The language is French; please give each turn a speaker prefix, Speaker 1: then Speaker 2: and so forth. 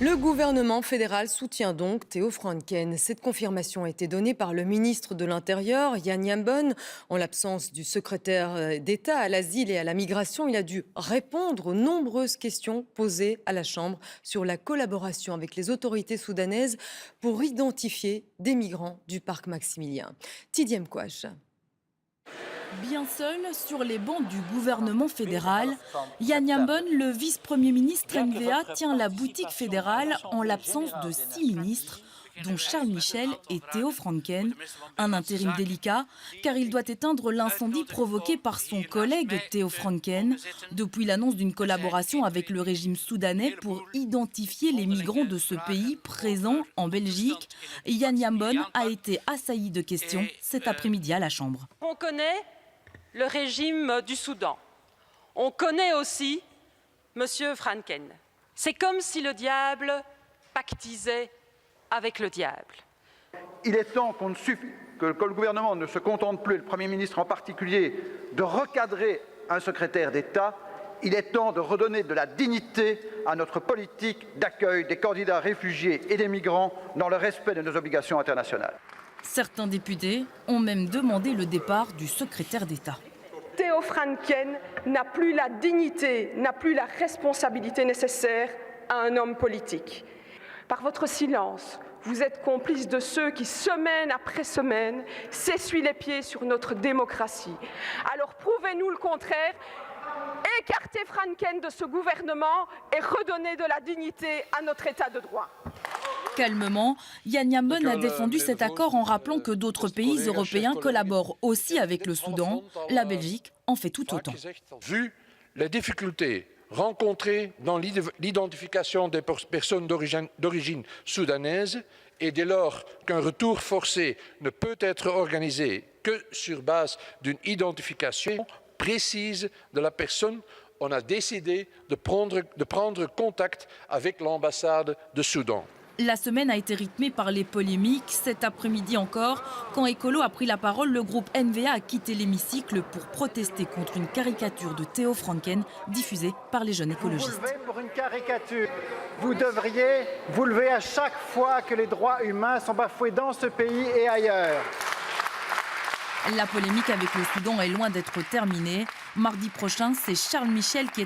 Speaker 1: Le gouvernement fédéral soutient donc Theo Franken. Cette confirmation a été donnée par le ministre de l'Intérieur, Jan Jambon. En l'absence du secrétaire d'État à l'asile et à la migration, il a dû répondre aux nombreuses questions posées à la Chambre sur la collaboration avec les autorités soudanaises pour identifier des migrants du parc Maximilien. Tidiem Kouach.
Speaker 2: Bien seul, sur les bancs du gouvernement fédéral, Jan Jambon, le vice-premier ministre NVA, tient la boutique fédérale en l'absence de 6 ministres, dont Charles Michel et Theo Franken. Un intérim délicat, car il doit éteindre l'incendie provoqué par son collègue Theo Franken, depuis l'annonce d'une collaboration avec le régime soudanais pour identifier les migrants de ce pays présents en Belgique. Jan Jambon a été assailli de questions cet après-midi à la Chambre.
Speaker 3: On connaît le régime du Soudan. On connaît aussi M. Franken. C'est comme si le diable pactisait avec le diable.
Speaker 4: Il est temps que le gouvernement ne se contente plus, le Premier ministre en particulier, de recadrer un secrétaire d'État. Il est temps de redonner de la dignité à notre politique d'accueil des candidats réfugiés et des migrants dans le respect de nos obligations internationales.
Speaker 2: Certains députés ont même demandé le départ du secrétaire d'État.
Speaker 5: Theo Franken n'a plus la dignité, n'a plus la responsabilité nécessaire à un homme politique. Par votre silence, vous êtes complice de ceux qui, semaine après semaine, s'essuient les pieds sur notre démocratie. Alors prouvez-nous le contraire. Écartez Franken de ce gouvernement et redonnez de la dignité à notre État de droit.
Speaker 2: Calmement, Jan Jambon a défendu cet accord en rappelant que d'autres pays européens collaborent aussi avec le Soudan. La Belgique en fait tout autant.
Speaker 6: Vu les difficultés rencontrées dans l'identification des personnes d'origine soudanaise et dès lors qu'un retour forcé ne peut être organisé que sur base d'une identification précise de la personne, on a décidé de prendre contact avec l'ambassade de Soudan.
Speaker 2: La semaine a été rythmée par les polémiques. Cet après-midi encore, quand Écolo a pris la parole, le groupe NVA a quitté l'hémicycle pour protester contre une caricature de Theo Franken diffusée par les jeunes écologistes.
Speaker 7: Vous levez pour une caricature. Vous devriez vous lever à chaque fois que les droits humains sont bafoués dans ce pays et ailleurs.
Speaker 2: La polémique avec le Soudan est loin d'être terminée. Mardi prochain, c'est Charles Michel qui est